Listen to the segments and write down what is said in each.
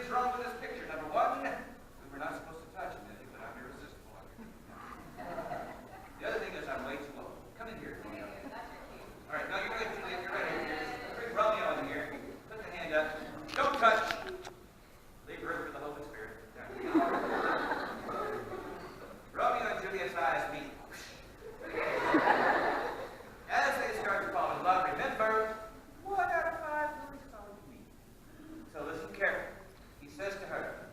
things wrong with this picture. Number one, we were not supposed to touch him, but I'm irresistible. The other thing is I'm way too low. Come in here. All right, now you're good, Juliet. You're ready. Bring Romeo in here. Put the hand up. Don't touch. Leave room for the Holy Spirit. Romeo and Juliet's eyes meet. As they start to fall in love, remember, 1 out of 5 really solid to me. So listen carefully. He says to her,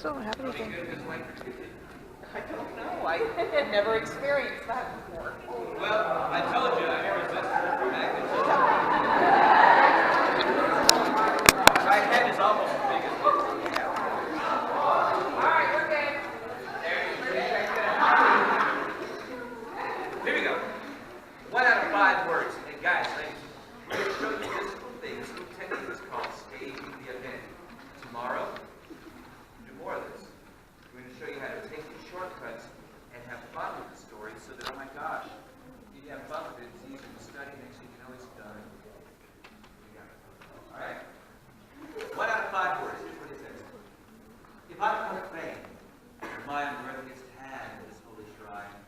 still don't have anything. I don't know. I had never experienced that before. Well, I told you I'm irresistible for magnets. My head is almost as big as this. All right, we're good. Here we go. 1 out of 5 words. Hey guys, ladies, we're going to show you this little thing. This little technique is called staging the event. Tomorrow, do more of this. We're going to show you how to take these shortcuts and have fun with the story so that, oh my gosh, if you have fun with it, it's easy to study. Next thing you know, it's done. All right? 1 out of 5 words. Here's what it says. If I profane my unworthiest hand at this holy shrine,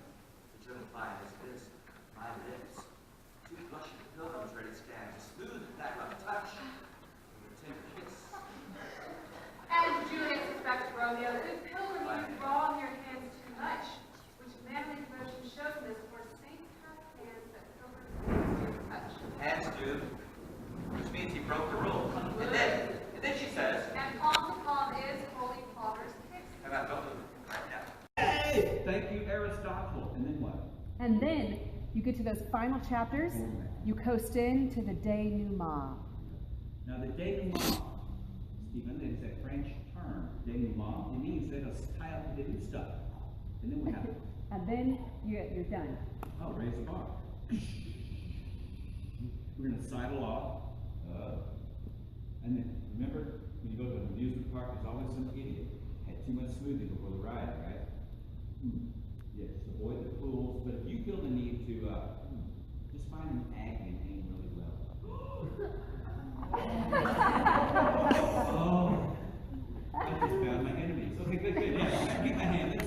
the German fine is this, my lips, two blushing pilgrims ready to stand, to smooth that rough touch with a tender kiss. And Juliet suspects Romeo that his pilgrim is wrong your hands too much, which manly devotion shows this, for saints have hands that pilgrims do touch. Hands do, which means he broke the rule. And then she says, And palm to palm is holy father's kiss. and I don't do it right now. Hey! Thank you, Aristotle. And then what? And then you get to those final chapters, you coast in to the denouement. Now the denouement, Stephen, is a French term. Denouement, it means let us tie up the new stuff. And then what happens? And then you're done. Oh, raise the bar. We're going to sidle off. And then, remember, when you go to an amusement park, there's always some idiot had too much smoothie before the ride, right? Yes, avoid the pools, but if you feel the need to, just find an aggie and hang really well. Oh, I just found my enemies. Okay, good, good. Yeah, keep my hand. That's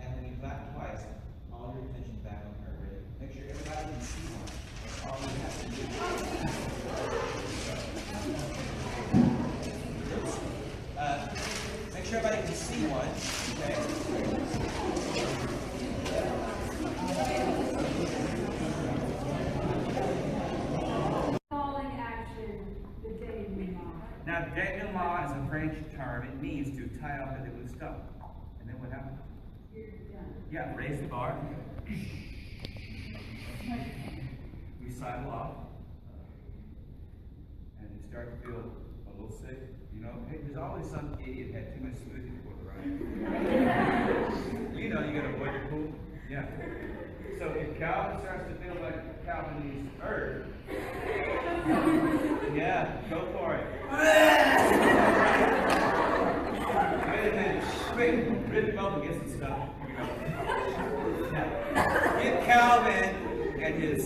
and when you clap twice, all your attention back on her. Ready? Make sure everybody can see one. That's all you have to do. Make sure everybody can see one. Okay. Falling action, the denouement. Now, denouement is a French term. It means to tie up a little stuff. And then what happens? You're done. Yeah, raise the bar. We sidle off. And you start to feel a little sick. You know, hey, there's always some idiot had too much smoothie before the ride. You know, you gotta avoid your pool. Yeah. So if Calvin starts to feel like Calvin needs earth, yeah, go for it. Wait a minute. Quick, rip him up and get some stuff. Here we go. Now, give Calvin and his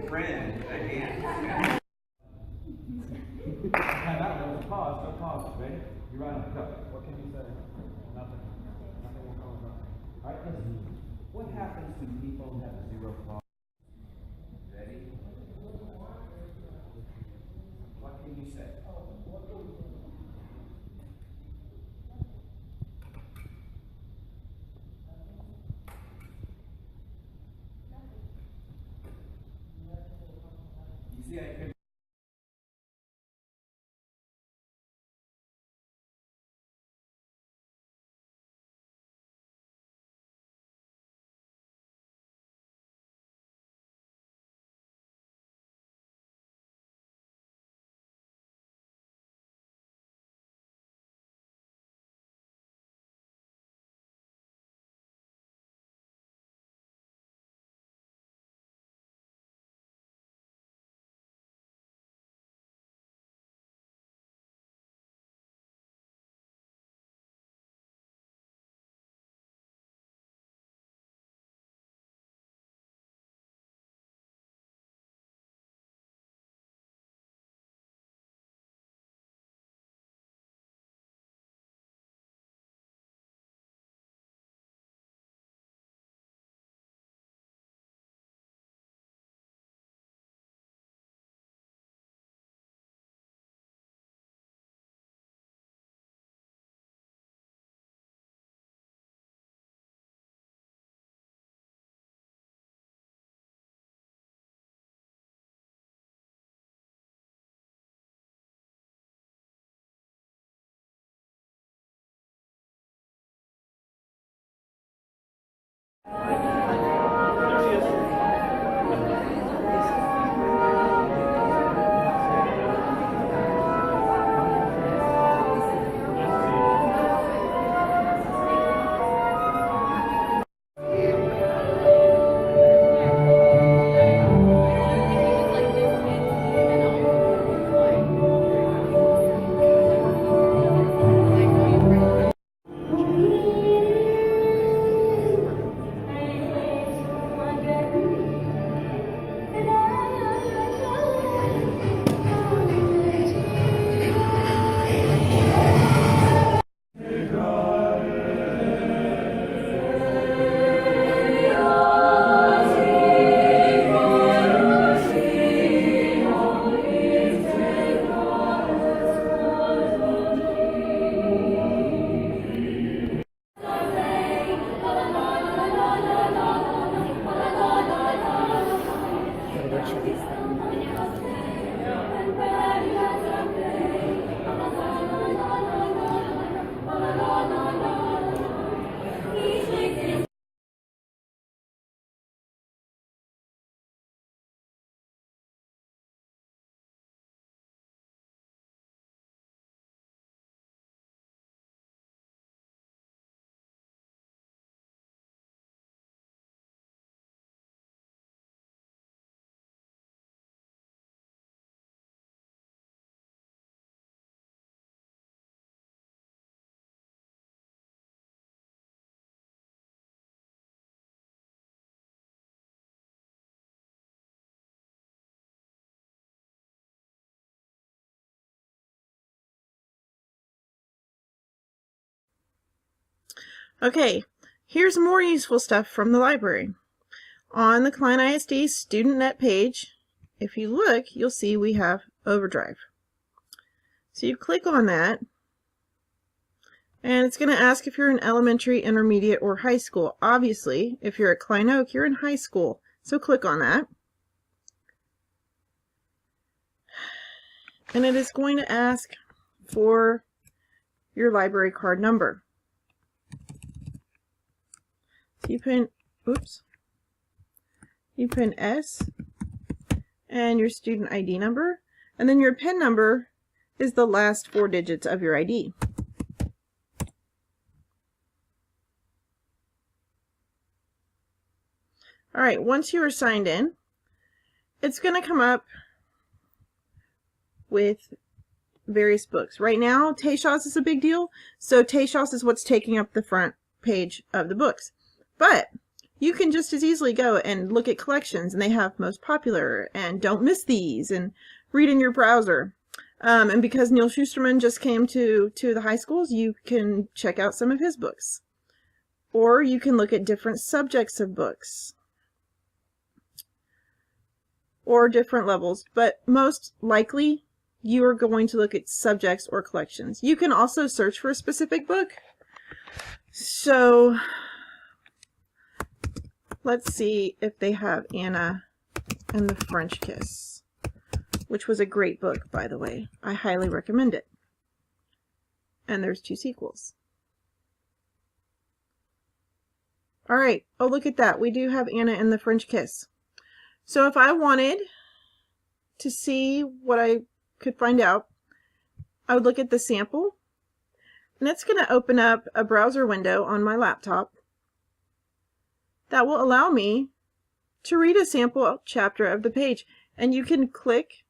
friend a hand. Time out, there was a pause, no pause, ready? You're right on the cup. What can you say? Nothing. Nothing will come up. Alright, listen. What happens to people who have zero pause? Ready? What can you say? You see, I could Okay, here's more useful stuff from the library. On the Klein ISD StudentNet page, if you look, you'll see we have Overdrive. So you click on that, and it's going to ask if you're in elementary, intermediate, or high school. Obviously, if you're at Klein Oak, you're in high school. So click on that. And it is going to ask for your library card number. So you put in S and your student ID number, and then your PIN number is the last 4 digits of your ID. All right, once you are signed in, it's going to come up with various books. Right now, Tayshaws is a big deal, so Tayshaws is what's taking up the front page of the books. But you can just as easily go and look at collections, and they have most popular, and don't miss these, and read in your browser. And because Neil Schusterman just came to the high schools, you can check out some of his books. Or you can look at different subjects of books. Or different levels, but most likely you are going to look at subjects or collections. You can also search for a specific book. So let's see if they have Anna and the French Kiss, which was a great book, by the way. I highly recommend it. And there's 2 sequels. All right. Oh, look at that. We do have Anna and the French Kiss. So if I wanted to see what I could find out, I would look at the sample, and it's going to open up a browser window on my laptop that will allow me to read a sample chapter of the page. And you can click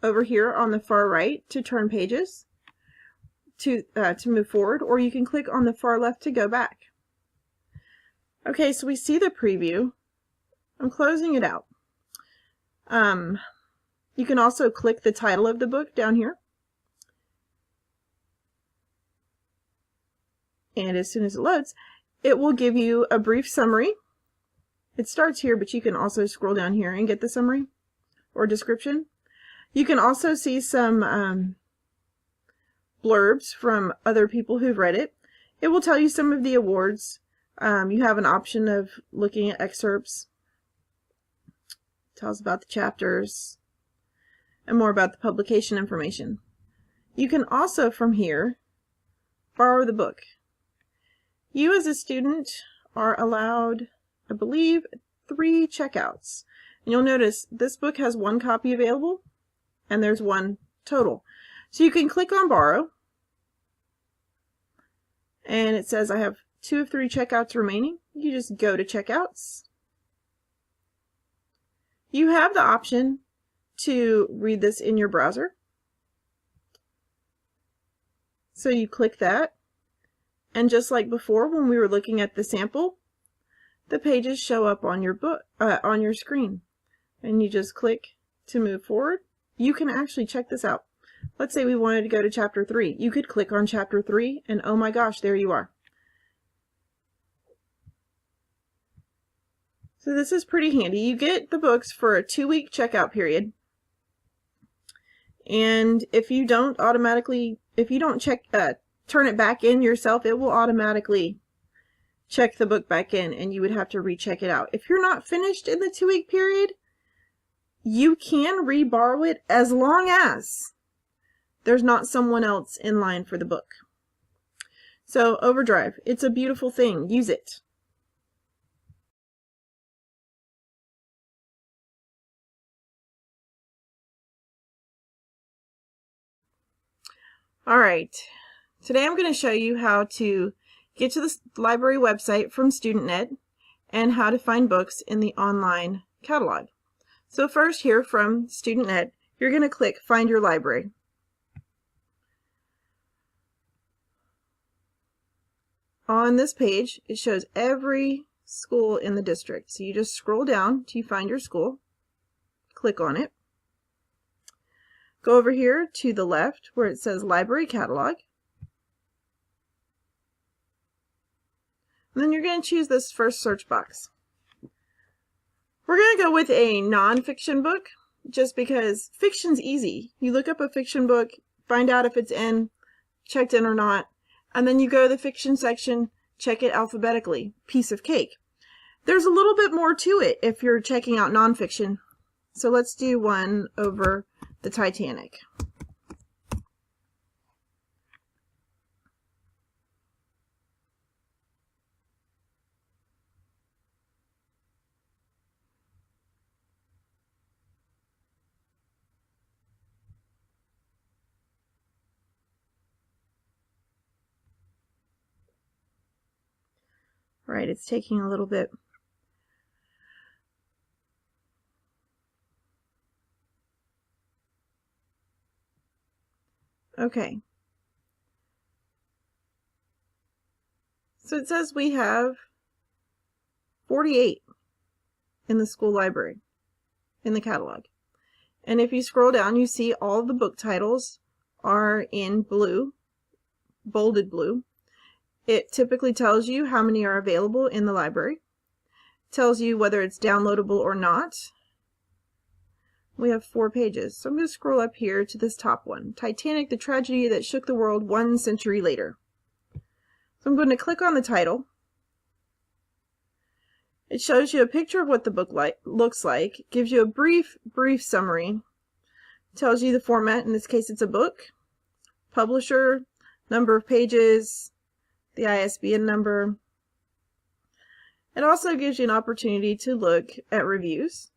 over here on the far right to turn pages to move forward, or you can click on the far left to go back. Okay, so we see the preview. I'm closing it out. You can also click the title of the book down here. And as soon as it loads, it will give you a brief summary. It starts here, but you can also scroll down here and get the summary or description. You can also see some blurbs from other people who've read it. It will tell you some of the awards. You have an option of looking at excerpts. It tells about the chapters and more about the publication information. You can also, from here, borrow the book. You as a student are allowed I believe, 3 checkouts. And you'll notice this book has 1 copy available, and there's 1 total. So you can click on borrow, and it says I have 2 of 3 checkouts remaining. You just go to checkouts. You have the option to read this in your browser. So you click that, and just like before when we were looking at the sample, the pages show up on your book on your screen, and you just click to move forward. You can actually check this out. Let's say we wanted to go to chapter 3. You could click on chapter 3, and oh my gosh, there you are. So this is pretty handy. You get the books for a 2-week checkout period. And if you don't turn it back in yourself, it will automatically check the book back in, and you would have to recheck it out. If you're not finished in the 2-week period, you can re-borrow it as long as there's not someone else in line for the book. So Overdrive, it's a beautiful thing. Use it. All right, today I'm going to show you how to get to the library website from StudentNet and how to find books in the online catalog. So first, here from StudentNet, you're going to click Find Your Library. On this page, it shows every school in the district. So you just scroll down till you find your school, click on it. Go over here to the left where it says Library Catalog. And then you're going to choose this first search box. We're going to go with a nonfiction book just because fiction's easy. You look up a fiction book, find out if it's checked in or not, and then you go to the fiction section, check it alphabetically. Piece of cake. There's a little bit more to it if you're checking out nonfiction. So let's do one over the Titanic. Right, it's taking a little bit. Okay. So it says we have 48 in the school library in the catalog. And if you scroll down, you see all of the book titles are in blue, bolded blue. It typically tells you how many are available in the library. It tells you whether it's downloadable or not. We have 4 pages. So I'm going to scroll up here to this top one. Titanic, the tragedy that shook the world 1 century later. So I'm going to click on the title. It shows you a picture of what the book looks like, gives you a brief summary, tells you the format, in this case it's a book, publisher, number of pages, the ISBN number. It also gives you an opportunity to look at reviews.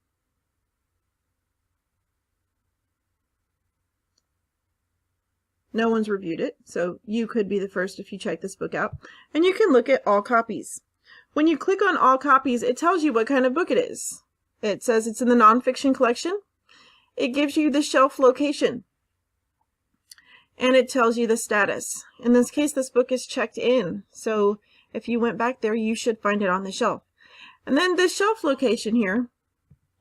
No one's reviewed it, so you could be the first if you check this book out. And you can look at all copies. When you click on all copies, it tells you what kind of book it is. It says it's in the nonfiction collection. It gives you the shelf location. And it tells you the status. In this case, this book is checked in. So if you went back there, you should find it on the shelf. And then the shelf location here,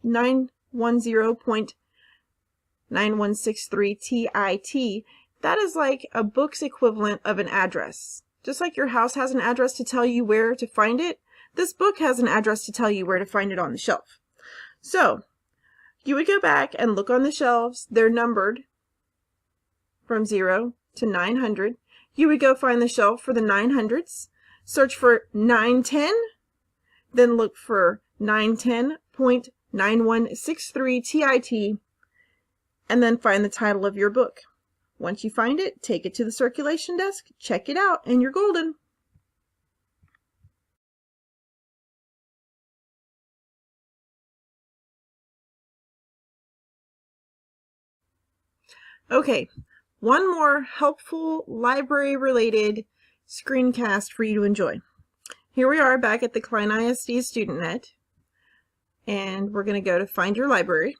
910.9163 TIT, that is like a book's equivalent of an address. Just like your house has an address to tell you where to find it, this book has an address to tell you where to find it on the shelf. So you would go back and look on the shelves. They're numbered from 0 to 900. You would go find the shelf for the 900s, search for 910, then look for 910.9163 TIT, and then find the title of your book. Once you find it, take it to the circulation desk, check it out, and you're golden. Okay, one more helpful library-related screencast for you to enjoy. Here we are back at the Klein ISD StudentNet, and we're going to go to Find Your Library.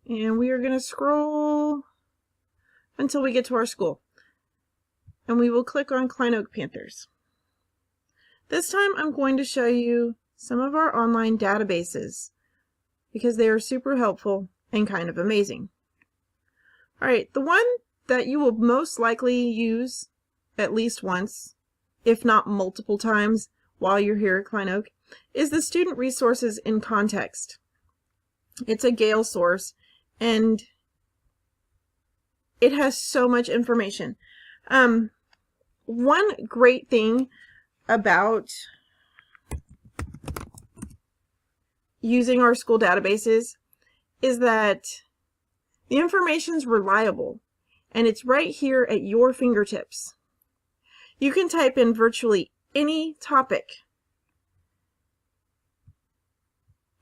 And we are going to scroll until we get to our school. And we will click on Klein Oak Panthers. This time I'm going to show you some of our online databases because they are super helpful and kind of amazing. Alright, the one that you will most likely use at least once, if not multiple times while you're here at Klein Oak, is the Student Resources in Context. It's a Gale source and it has so much information. One great thing about using our school databases is that the information's reliable and it's right here at your fingertips. You can type in virtually any topic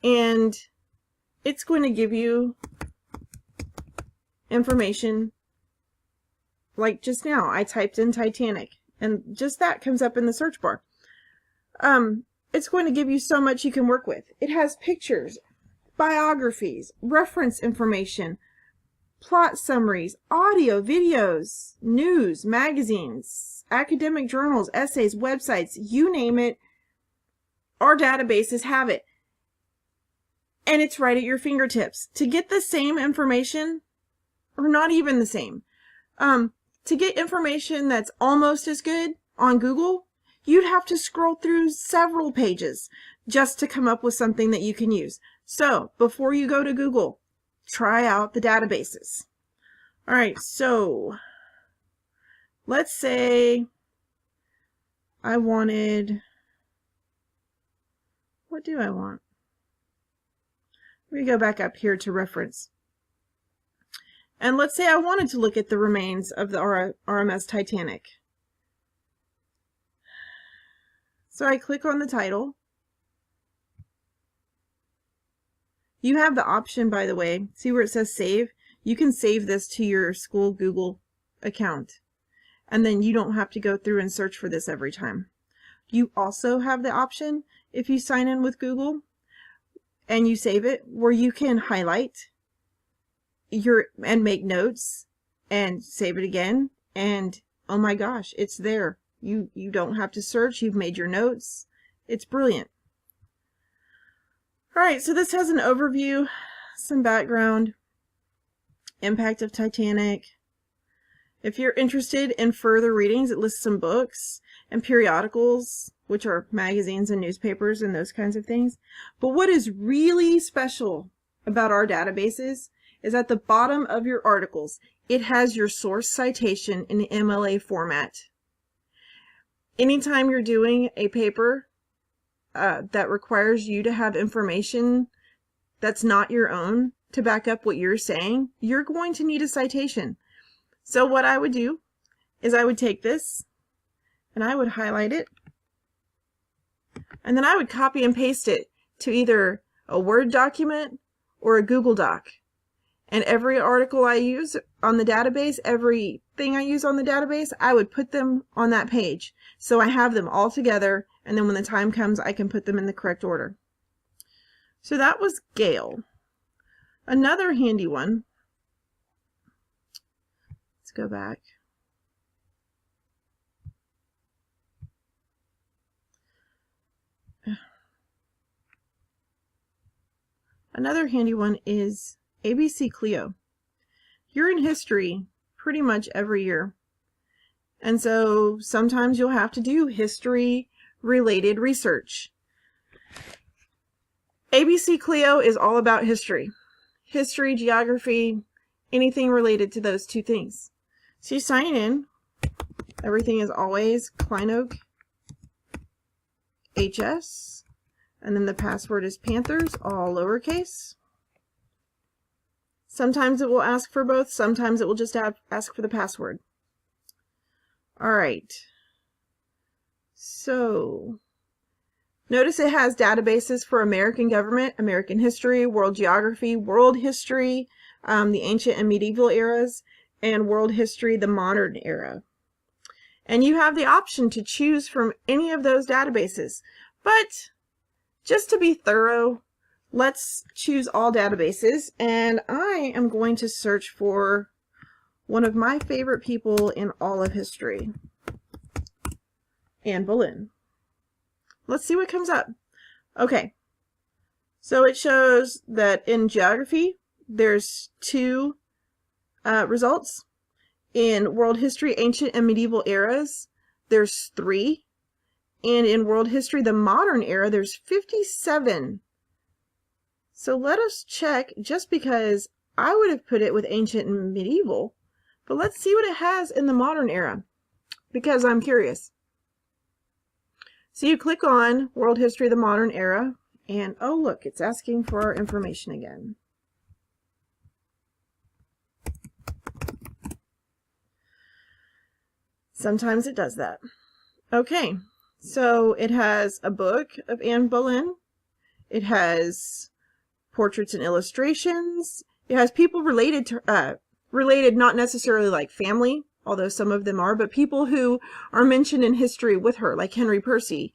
and it's going to give you information. Like just now, I typed in Titanic, and just that comes up in the search bar. It's going to give you so much you can work with. It has pictures, biographies, reference information, plot summaries, audio, videos, news, magazines, academic journals, essays, websites, you name it. Our databases have it. And it's right at your fingertips. To get the same information, or not even the same, to get information that's almost as good on Google, you'd have to scroll through several pages just to come up with something that you can use. So, before you go to Google, try out the databases. Alright, so let's say I wanted, what do I want? We go back up here to reference. And let's say I wanted to look at the remains of the RMS Titanic. So I click on the title. You have the option, by the way, see where it says save? You can save this to your school Google account. And then you don't have to go through and search for this every time. You also have the option, if you sign in with Google and you save it, where you can highlight and make notes and save it again, and oh my gosh, it's there. You don't have to search, you've made your notes. It's brilliant. Alright, so this has an overview, some background, impact of Titanic. If you're interested in further readings, it lists some books and periodicals, which are magazines and newspapers and those kinds of things. But what is really special about our databases is at the bottom of your articles, it has your source citation in the MLA format. Anytime you're doing a paper that requires you to have information that's not your own to back up what you're saying, you're going to need a citation. So what I would do is I would take this and I would highlight it, and then I would copy and paste it to either a Word document or a Google Doc. And every article I use on the database, everything I use on the database, I would put them on that page. So I have them all together, and then when the time comes, I can put them in the correct order. So that was Gale. Another handy one. Let's go back. Another handy one is ABC Clio. You're in history pretty much every year. And so sometimes you'll have to do history related research. ABC Clio is all about history. History, geography, anything related to those two things. So you sign in. Everything is always Klein Oak HS. And then the password is Panthers, all lowercase. Sometimes it will ask for both. Sometimes it will just ask for the password. All right. So Notice it has databases for American government, American history, world geography, world history, the ancient and medieval eras, and world history, the modern era. And you have the option to choose from any of those databases. But just to be thorough, let's choose all databases. And I am going to search for one of my favorite people in all of history, Anne Boleyn. Let's see what comes up. Okay, so it shows that in geography, there's 2 results. In world history, ancient and medieval eras, there's 3. And in world history, the modern era, there's 57. So let us check, just because I would have put it with ancient and medieval, but let's see what it has in the modern era, because I'm curious. So you click on World History, the Modern Era, and oh look, it's asking for our information again. Sometimes it does that. Okay, so it has a book of Anne Boleyn. It has portraits and illustrations. It has people related to, not necessarily like family, although some of them are, but people who are mentioned in history with her, like Henry Percy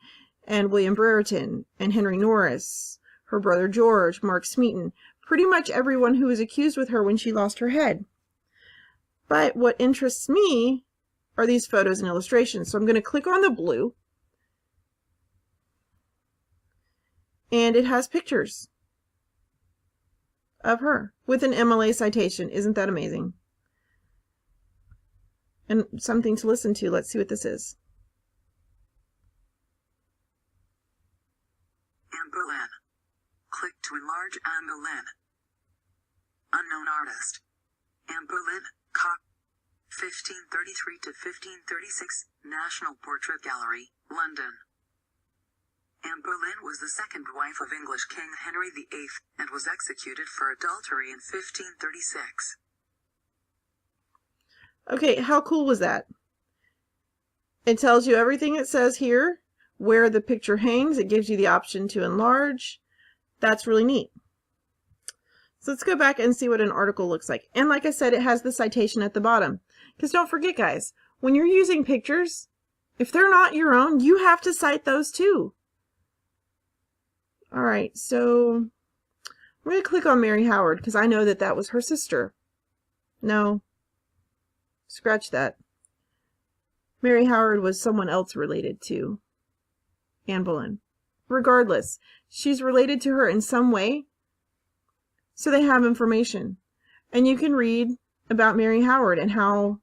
and William Brereton and Henry Norris, her brother George, Mark Smeaton, pretty much everyone who was accused with her when she lost her head. But what interests me are these photos and illustrations. So I'm going to click on the blue, and it has pictures of her with an MLA citation. Isn't that amazing? And something to listen to. Let's see what this is. Anne Boleyn. Click to enlarge Anne Boleyn. Unknown artist. Anne Boleyn, Cock. 1533 to 1536, National Portrait Gallery, London. Anne Boleyn was the second wife of English King Henry VIII, and was executed for adultery in 1536. Okay, how cool was that? It tells you everything it says here, where the picture hangs. It gives you the option to enlarge. That's really neat. So let's go back and see what an article looks like. And like I said, it has the citation at the bottom. Because don't forget, guys, when you're using pictures, if they're not your own, you have to cite those too. All right, so I'm going to click on Mary Howard because I know that that was her sister. No, scratch that. Mary Howard was someone else related to Anne Boleyn. Regardless, she's related to her in some way, so they have information. And you can read about Mary Howard and how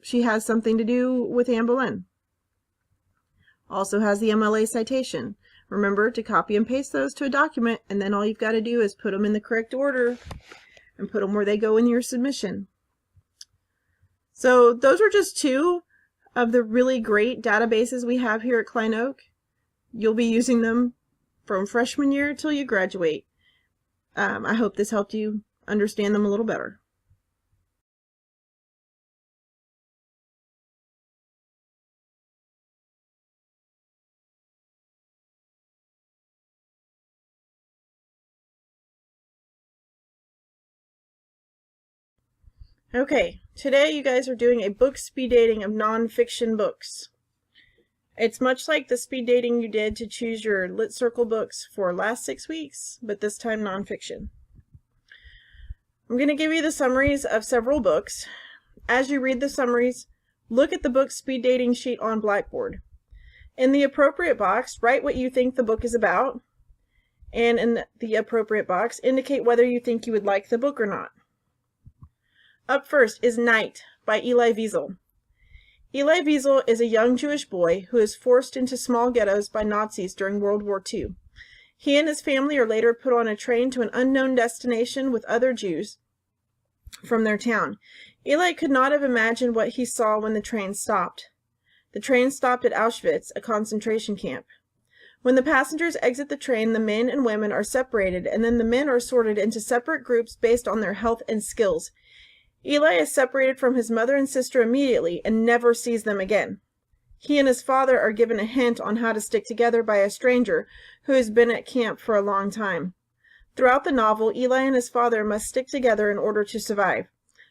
she has something to do with Anne Boleyn. Also has the MLA citation. Remember to copy and paste those to a document, and then all you've got to do is put them in the correct order and put them where they go in your submission. So those are just 2 of the really great databases we have here at Klein Oak. You'll be using them from freshman year till you graduate. I hope this helped you understand them a little better. Okay, today you guys are doing a book speed dating of nonfiction books. It's much like the speed dating you did to choose your Lit Circle books for last 6 weeks, but this time nonfiction. I'm going to give you the summaries of several books. As you read the summaries, look at the book speed dating sheet on Blackboard. In the appropriate box, write what you think the book is about, and in the appropriate box, indicate whether you think you would like the book or not. Up first is Night by Elie Wiesel. Elie Wiesel is a young Jewish boy who is forced into small ghettos by Nazis during World War II. He and his family are later put on a train to an unknown destination with other Jews from their town. Elie could not have imagined what he saw when the train stopped. The train stopped at Auschwitz, a concentration camp. When the passengers exit the train, the men and women are separated, and then the men are sorted into separate groups based on their health and skills. Elie is separated from his mother and sister immediately and never sees them again. He and his father are given a hint on how to stick together by a stranger who has been at camp for a long time. Throughout the novel, Eli and his father must stick together in order to survive.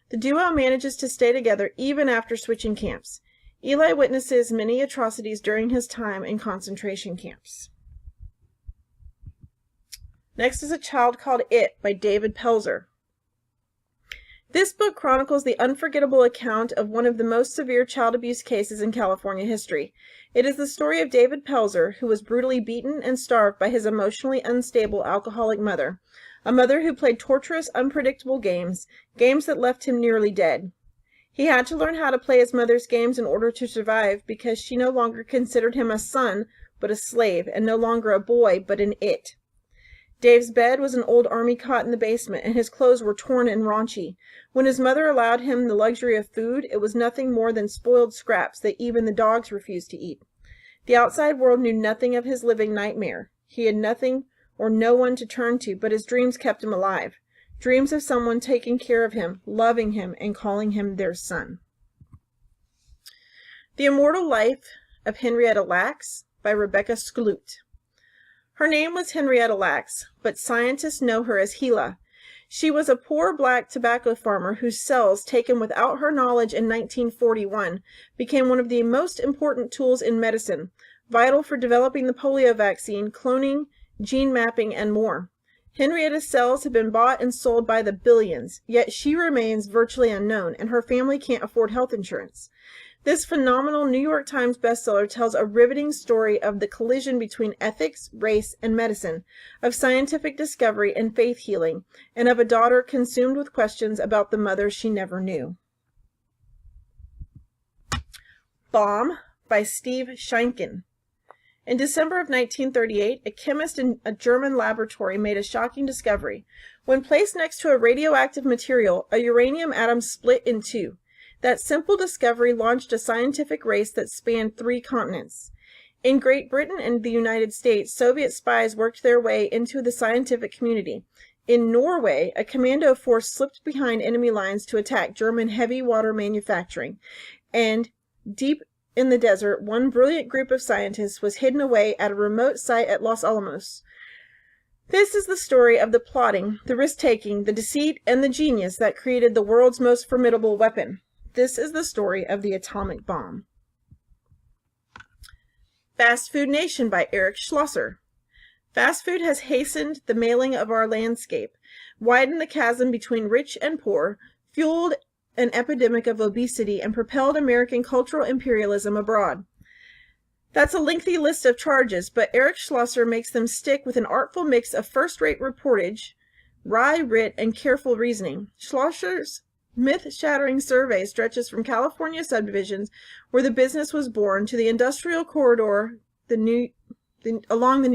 The duo manages to stay together even after switching camps. Eli witnesses many atrocities during his time in concentration camps. Next is A Child Called It by David Pelzer. This book chronicles the unforgettable account of one of the most severe child abuse cases in California history. It is the story of David Pelzer, who was brutally beaten and starved by his emotionally unstable alcoholic mother, a mother who played torturous, unpredictable games that left him nearly dead. He had to learn how to play his mother's games in order to survive because she no longer considered him a son, but a slave, and no longer a boy, but an it. Dave's bed was an old army cot in the basement, and his clothes were torn and raunchy. When his mother allowed him the luxury of food, it was nothing more than spoiled scraps that even the dogs refused to eat. The outside world knew nothing of his living nightmare. He had nothing or no one to turn to, but his dreams kept him alive. Dreams of someone taking care of him, loving him, and calling him their son. The Immortal Life of Henrietta Lacks by Rebecca Skloot. Her name was Henrietta Lacks, but scientists know her as Gila. She was a poor black tobacco farmer whose cells, taken without her knowledge in 1941, became one of the most important tools in medicine, vital for developing the polio vaccine, cloning, gene mapping, and more. Henrietta's cells have been bought and sold by the billions, yet she remains virtually unknown, and her family can't afford health insurance. This phenomenal New York Times bestseller tells a riveting story of the collision between ethics, race, and medicine, of scientific discovery and faith healing, and of a daughter consumed with questions about the mother she never knew. Bomb by Steve Sheinkin. In December of 1938, a chemist in a German laboratory made a shocking discovery. When placed next to a radioactive material, a uranium atom split in two. That simple discovery launched a scientific race that spanned 3 continents. In Great Britain and the United States, Soviet spies worked their way into the scientific community. In Norway, a commando force slipped behind enemy lines to attack German heavy water manufacturing. And deep in the desert, one brilliant group of scientists was hidden away at a remote site at Los Alamos. This is the story of the plotting, the risk-taking, the deceit, and the genius that created the world's most formidable weapon. This is the story of the atomic bomb. Fast Food Nation by Eric Schlosser. Fast food has hastened the mailing of our landscape, widened the chasm between rich and poor, fueled an epidemic of obesity, and propelled American cultural imperialism abroad. That's a lengthy list of charges, but Eric Schlosser makes them stick with an artful mix of first-rate reportage, wry wit, and careful reasoning. Schlosser's myth-shattering survey stretches from California subdivisions, where the business was born, to the industrial corridor along the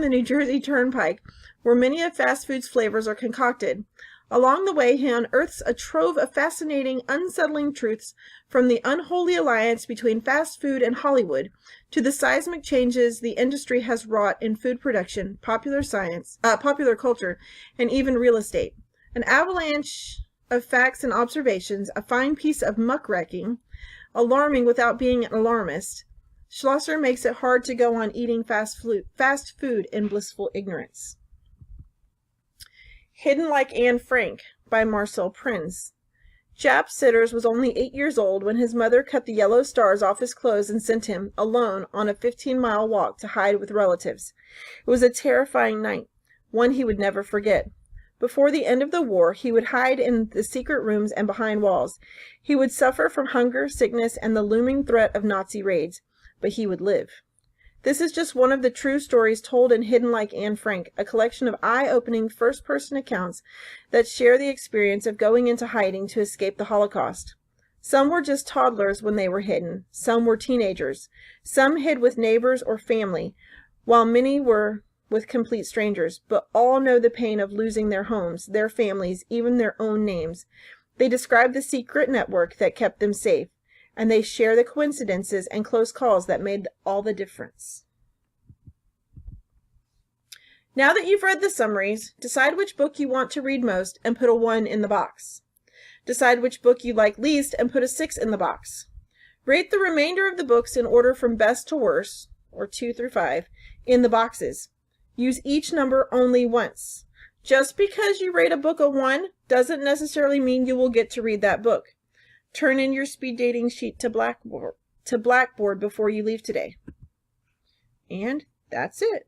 New Jersey Turnpike, where many of fast food's flavors are concocted. Along the way, he unearths a trove of fascinating, unsettling truths, from the unholy alliance between fast food and Hollywood to the seismic changes the industry has wrought in food production, popular culture, and even real estate. An avalanche of facts and observations, a fine piece of muckraking, alarming without being an alarmist. Schlosser makes it hard to go on eating fast food in blissful ignorance. Hidden Like Anne Frank by Marcel Prinz. Jap Sitters was only 8 years old when his mother cut the yellow stars off his clothes and sent him, alone, on a 15-mile walk to hide with relatives. It was a terrifying night, one he would never forget. Before the end of the war, he would hide in the secret rooms and behind walls. He would suffer from hunger, sickness, and the looming threat of Nazi raids, but he would live. This is just one of the true stories told in Hidden Like Anne Frank, a collection of eye-opening first-person accounts that share the experience of going into hiding to escape the Holocaust. Some were just toddlers when they were hidden. Some were teenagers. Some hid with neighbors or family, while many were with complete strangers, but all know the pain of losing their homes, their families, even their own names. They describe the secret network that kept them safe, and they share the coincidences and close calls that made all the difference. Now that you've read the summaries, decide which book you want to read most and put a 1 in the box. Decide which book you like least and put a 6 in the box. Rate the remainder of the books in order from best to worst, or 2 through 5, in the boxes. Use each number only once. Just because you rate a book a 1 doesn't necessarily mean you will get to read that book. Turn in your speed dating sheet to Blackboard before you leave today. And that's it.